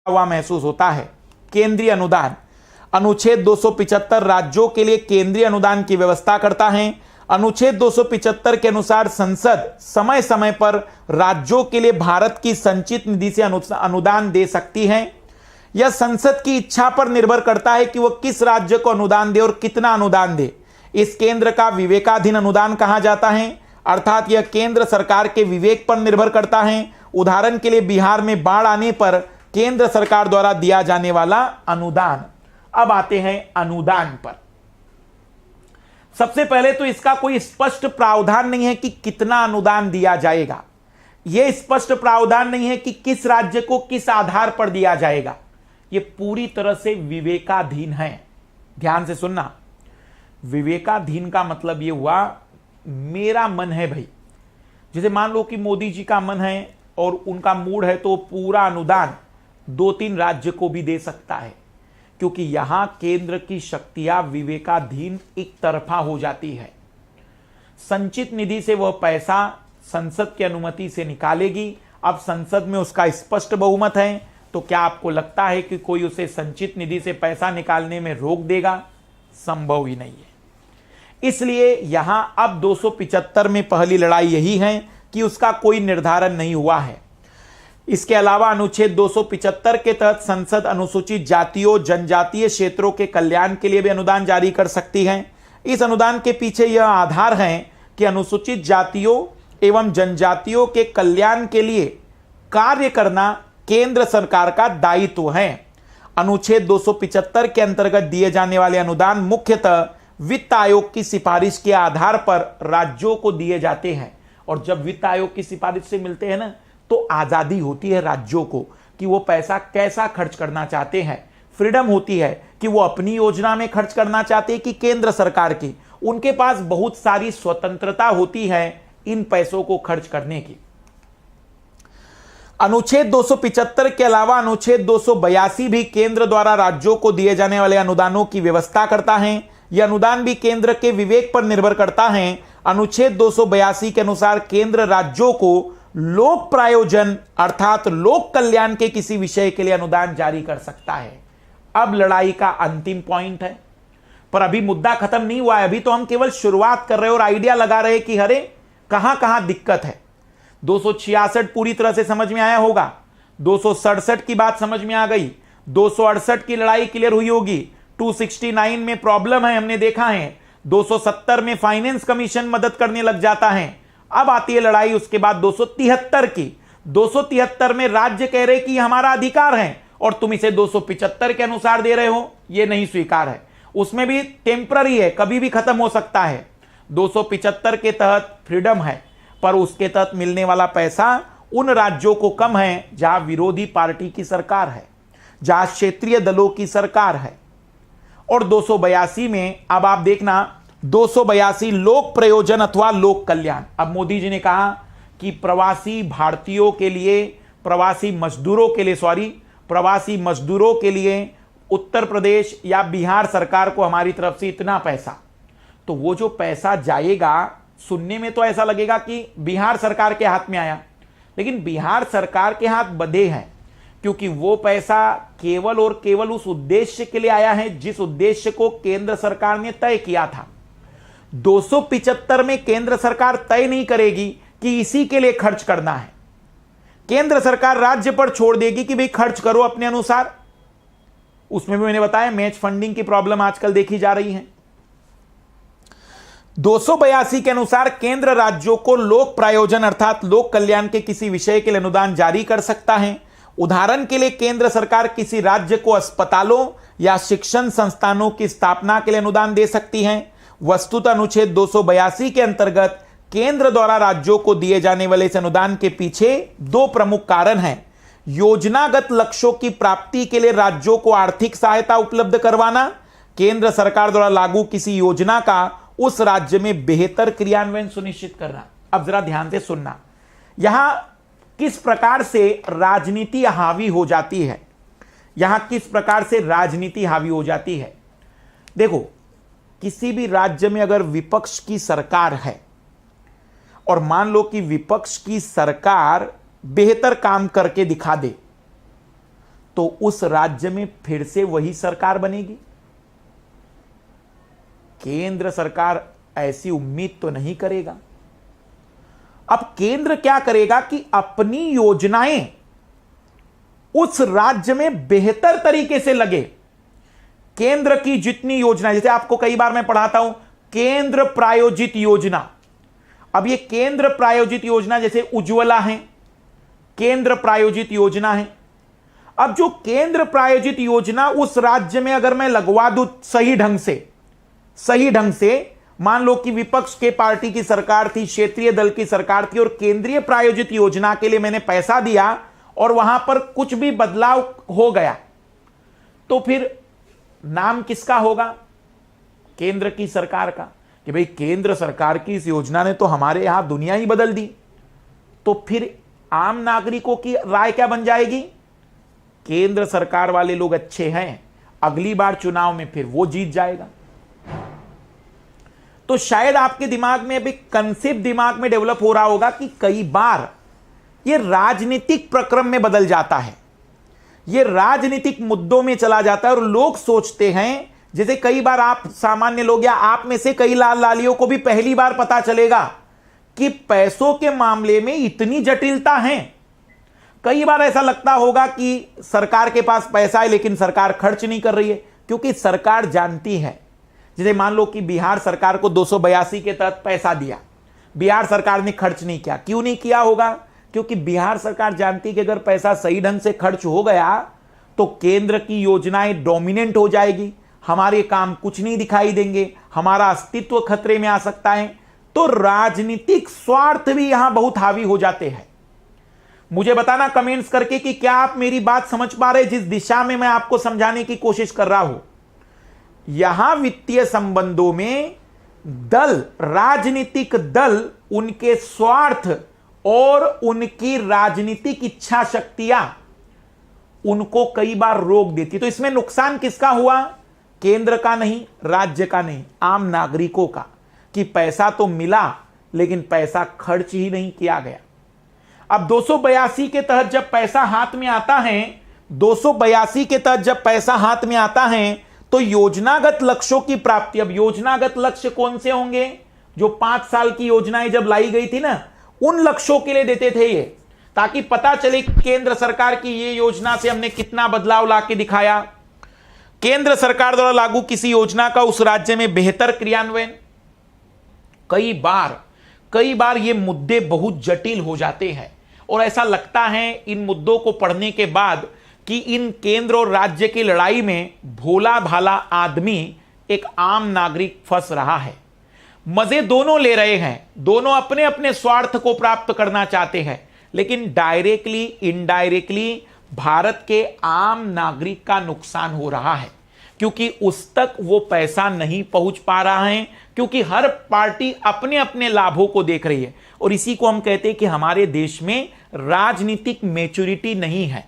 हुआ महसूस होता है। केंद्रीय अनुदान, अनुच्छेद 275 राज्यों के लिए केंद्रीय अनुदान की व्यवस्था करता है। अनुच्छेद 275 के अनुसार संसद समय समय पर राज्यों के लिए भारत की संचित निधि से अनुदान दे सकती है। यह संसद की इच्छा पर निर्भर करता है कि वह किस राज्य को अनुदान दे और कितना अनुदान दे। इस केंद्र का विवेकाधीन अनुदान कहा जाता है, अर्थात यह केंद्र सरकार के विवेक पर निर्भर करता है। उदाहरण के लिए बिहार में बाढ़ आने पर केंद्र सरकार द्वारा दिया जाने वाला अनुदान। अब आते हैं अनुदान पर। सबसे पहले तो इसका कोई स्पष्ट प्रावधान नहीं है कि कितना अनुदान दिया जाएगा। यह स्पष्ट प्रावधान नहीं है कि किस राज्य को किस आधार पर दिया जाएगा। यह पूरी तरह से विवेकाधीन है। ध्यान से सुनना, विवेकाधीन का मतलब यह हुआ मेरा मन है भाई। जैसे मान लो कि मोदी जी का मन है और उनका मूड है तो पूरा अनुदान 2-3 राज्य को भी दे सकता है, क्योंकि यहां केंद्र की शक्तियां विवेकाधीन एक तरफा हो जाती है। संचित निधि से वह पैसा संसद की अनुमति से निकालेगी। अब संसद में उसका स्पष्ट बहुमत है, तो क्या आपको लगता है कि कोई उसे संचित निधि से पैसा निकालने में रोक देगा? संभव ही नहीं है। इसलिए यहां अब 275 में पहली लड़ाई यही है कि उसका कोई निर्धारण नहीं हुआ है। इसके अलावा अनुच्छेद 275 के तहत संसद अनुसूचित जातियों जनजातीय क्षेत्रों के कल्याण के लिए भी अनुदान जारी कर सकती है। इस अनुदान के पीछे यह आधार है कि अनुसूचित जातियों एवं जनजातियों के कल्याण के लिए कार्य करना केंद्र सरकार का दायित्व है। अनुच्छेद 275 के अंतर्गत दिए जाने वाले अनुदान मुख्यतः वित्त आयोग की सिफारिश के आधार पर राज्यों को दिए जाते हैं। और जब वित्त आयोग की सिफारिश से मिलते हैं ना, तो आजादी होती है राज्यों को कि वो पैसा कैसा खर्च करना चाहते हैं। फ्रीडम होती है कि वो अपनी योजना में खर्च करना चाहते हैं कि केंद्र सरकार की। उनके पास बहुत सारी स्वतंत्रता होती है इन पैसों को खर्च करने की। अनुच्छेद 275 के अलावा अनुच्छेद 282 भी केंद्र द्वारा राज्यों को दिए जाने वाले अनुदानों की व्यवस्था करता है। यह अनुदान भी केंद्र के विवेक पर निर्भर करता है। अनुच्छेद 282 के अनुसार केंद्र राज्यों को लोक प्रायोजन अर्थात लोक कल्याण के किसी विषय के लिए अनुदान जारी कर सकता है। अब लड़ाई का अंतिम पॉइंट है, पर अभी मुद्दा खत्म नहीं हुआ है। अभी तो हम केवल शुरुआत कर रहे हैं और आइडिया लगा रहे हैं कि अरे कहां कहां दिक्कत है। 266 पूरी तरह से समझ में आया होगा, 267 की बात समझ में आ गई, 268 की लड़ाई क्लियर हुई होगी, 269 में प्रॉब्लम है हमने देखा है, 270 में फाइनेंस कमीशन मदद करने लग जाता है। अब आती है लड़ाई उसके बाद 273 की। 273 में राज्य कह रहे कि हमारा अधिकार है और तुम इसे 275 के अनुसार दे रहे हो, यह नहीं स्वीकार है। उसमें भी टेम्पररी है, कभी भी खत्म हो सकता है। 275 के तहत फ्रीडम है, पर उसके तहत मिलने वाला पैसा उन राज्यों को कम है जहां विरोधी पार्टी की सरकार है, जहां क्षेत्रीय दलों की सरकार है। और 282 में अब आप देखना, 282 लोक प्रयोजन अथवा लोक कल्याण। अब मोदी जी ने कहा कि प्रवासी भारतीयों के लिए, प्रवासी मजदूरों के लिए उत्तर प्रदेश या बिहार सरकार को हमारी तरफ से इतना पैसा। तो वो जो पैसा जाएगा, सुनने में तो ऐसा लगेगा कि बिहार सरकार के हाथ में आया, लेकिन बिहार सरकार के हाथ बंधे हैं, क्योंकि वो पैसा केवल और केवल उस उद्देश्य के लिए आया है जिस उद्देश्य को केंद्र सरकार ने तय किया था। 275 में केंद्र सरकार तय नहीं करेगी कि इसी के लिए खर्च करना है। केंद्र सरकार राज्य पर छोड़ देगी कि भाई खर्च करो अपने अनुसार। उसमें भी मैंने बताया मैच फंडिंग की प्रॉब्लम आजकल देखी जा रही है। 282 के अनुसार केंद्र राज्यों को लोक प्रायोजन अर्थात लोक कल्याण के किसी विषय के लिए अनुदान जारी कर सकता है। उदाहरण के लिए केंद्र सरकार किसी राज्य को अस्पतालों या शिक्षण संस्थानों की स्थापना के लिए अनुदान दे सकती है। वस्तुतः अनुच्छेद 282 के अंतर्गत केंद्र द्वारा राज्यों को दिए जाने वाले इस अनुदान के पीछे 2 प्रमुख कारण हैं। योजनागत लक्ष्यों की प्राप्ति के लिए राज्यों को आर्थिक सहायता उपलब्ध करवाना, केंद्र सरकार द्वारा लागू किसी योजना का उस राज्य में बेहतर क्रियान्वयन सुनिश्चित करना। अब जरा ध्यान से सुनना, यहां किस प्रकार से राजनीति हावी हो जाती है। यहां किस प्रकार से राजनीति हावी हो जाती है। देखो, किसी भी राज्य में अगर विपक्ष की सरकार है और मान लो कि विपक्ष की सरकार बेहतर काम करके दिखा दे, तो उस राज्य में फिर से वही सरकार बनेगी? केंद्र सरकार ऐसी उम्मीद तो नहीं करेगा। अब केंद्र क्या करेगा कि अपनी योजनाएं उस राज्य में बेहतर तरीके से लगे। केंद्र की जितनी योजना, जैसे आपको कई बार मैं पढ़ाता हूं केंद्र प्रायोजित योजना। अब ये केंद्र प्रायोजित योजना जैसे उज्ज्वला है, केंद्र प्रायोजित योजना है। अब जो केंद्र प्रायोजित योजना उस राज्य में अगर मैं लगवा दूं सही ढंग से, मान लो कि विपक्ष के पार्टी की सरकार थी, क्षेत्रीय दल की सरकार थी, और केंद्रीय प्रायोजित योजना के लिए मैंने पैसा दिया और वहां पर कुछ भी बदलाव हो गया, तो फिर नाम किसका होगा? केंद्र की सरकार का, कि भाई केंद्र सरकार की इस योजना ने तो हमारे यहां दुनिया ही बदल दी। तो फिर आम नागरिकों की राय क्या बन जाएगी? केंद्र सरकार वाले लोग अच्छे हैं, अगली बार चुनाव में फिर वो जीत जाएगा। तो शायद आपके दिमाग में अभी कंसेप्ट दिमाग में डेवलप हो रहा होगा कि कई बार ये राजनीतिक प्रक्रम में बदल जाता है, ये राजनीतिक मुद्दों में चला जाता है, और लोग सोचते हैं, जैसे कई बार आप सामान्य लोग या आप में से कई लाल लालियों को भी पहली बार पता चलेगा कि पैसों के मामले में इतनी जटिलता है। कई बार ऐसा लगता होगा कि सरकार के पास पैसा है लेकिन सरकार खर्च नहीं कर रही है, क्योंकि सरकार जानती है। जैसे मान लो कि बिहार सरकार को 282 के तहत पैसा दिया, बिहार सरकार ने खर्च नहीं किया। क्यों नहीं किया होगा? क्योंकि बिहार सरकार जानती है कि अगर पैसा सही ढंग से खर्च हो गया तो केंद्र की योजनाएं डोमिनेंट हो जाएगी, हमारे काम कुछ नहीं दिखाई देंगे, हमारा अस्तित्व खतरे में आ सकता है। तो राजनीतिक स्वार्थ भी यहां बहुत हावी हो जाते हैं। मुझे बताना कमेंट्स करके कि क्या आप मेरी बात समझ पा रहे, जिस दिशा में मैं आपको समझाने की कोशिश कर रहा हूं। यहां वित्तीय संबंधों में दल, राजनीतिक दल, उनके स्वार्थ और उनकी राजनीतिक इच्छा शक्तियां उनको कई बार रोक देती। तो इसमें नुकसान किसका हुआ? केंद्र का नहीं, राज्य का नहीं, आम नागरिकों का, कि पैसा तो मिला लेकिन पैसा खर्च ही नहीं किया गया। अब 282 के तहत जब पैसा हाथ में आता है, 282 के तहत जब पैसा हाथ में आता है तो योजनागत लक्ष्यों की प्राप्ति। अब योजनागत लक्ष्य कौन से होंगे? जो 5 साल की योजनाएं जब लाई गई थी ना, उन लक्ष्यों के लिए देते थे ये, ताकि पता चले कि केंद्र सरकार की ये योजना से हमने कितना बदलाव ला के दिखाया, केंद्र सरकार द्वारा लागू किसी योजना का उस राज्य में बेहतर क्रियान्वयन। कई बार ये मुद्दे बहुत जटिल हो जाते हैं और ऐसा लगता है इन मुद्दों को पढ़ने के बाद कि इन केंद्र और राज्य की लड़ाई में भोला भाला आदमी, एक आम नागरिक फंस रहा है। मजे दोनों ले रहे हैं, दोनों अपने अपने स्वार्थ को प्राप्त करना चाहते हैं, लेकिन डायरेक्टली इनडायरेक्टली भारत के आम नागरिक का नुकसान हो रहा है, क्योंकि उस तक वो पैसा नहीं पहुंच पा रहा है, क्योंकि हर पार्टी अपने अपने लाभों को देख रही है। और इसी को हम कहते हैं कि हमारे देश में राजनीतिक मैच्योरिटी नहीं है,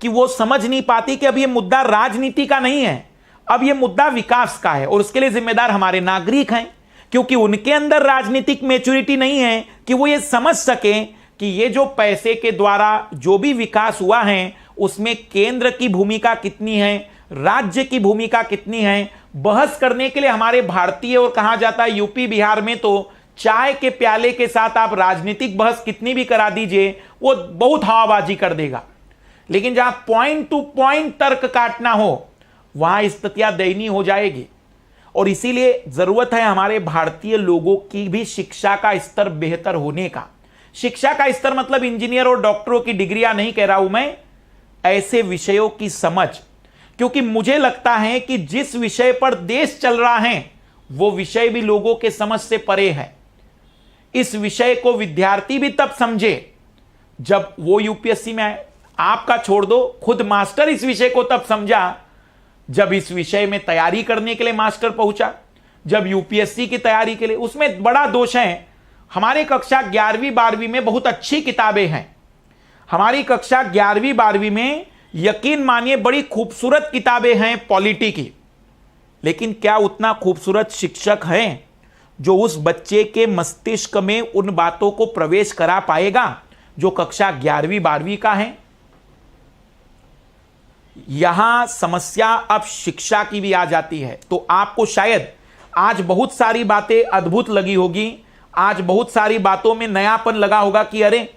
कि वो समझ नहीं पाती कि अब ये मुद्दा राजनीति का नहीं है, अब ये मुद्दा विकास का है, और उसके लिए जिम्मेदार हमारे नागरिक हैं, क्योंकि उनके अंदर राजनीतिक मैच्योरिटी नहीं है कि वो ये समझ सके कि ये जो पैसे के द्वारा जो भी विकास हुआ है उसमें केंद्र की भूमिका कितनी है, राज्य की भूमिका कितनी है। बहस करने के लिए हमारे भारतीय, और कहा जाता है यूपी बिहार में तो चाय के प्याले के साथ आप राजनीतिक बहस कितनी भी करा दीजिए, वो बहुत हवाबाजी कर देगा। लेकिन जहां पॉइंट टू पॉइंट तर्क काटना हो, वहां स्थितियां दयनीय हो जाएगी। और इसीलिए जरूरत है हमारे भारतीय लोगों की भी शिक्षा का स्तर बेहतर होने का। शिक्षा का स्तर मतलब इंजीनियर और डॉक्टरों की डिग्रियां नहीं कह रहा हूं मैं, ऐसे विषयों की समझ। क्योंकि मुझे लगता है कि जिस विषय पर देश चल रहा है वो विषय भी लोगों के समझ से परे है। इस विषय को विद्यार्थी भी तब समझे जब वो यूपीएससी में आए। आपका छोड़ दो, खुद मास्टर इस विषय को तब समझा जब इस विषय में तैयारी करने के लिए मास्टर पहुंचा, जब यूपीएससी की तैयारी के लिए। उसमें बड़ा दोष है, हमारे कक्षा 11वीं 12वीं में बहुत अच्छी किताबें हैं। हमारी कक्षा 11वीं 12वीं में यकीन मानिए बड़ी खूबसूरत किताबें हैं पॉलिटी की, लेकिन क्या उतना खूबसूरत शिक्षक है जो उस बच्चे के मस्तिष्क में उन बातों को प्रवेश करा पाएगा जो कक्षा 11वीं 12वीं का है? यहां समस्या अब शिक्षा की भी आ जाती है। तो आपको शायद आज बहुत सारी बातें अद्भुत लगी होगी, आज बहुत सारी बातों में नयापन लगा होगा कि अरे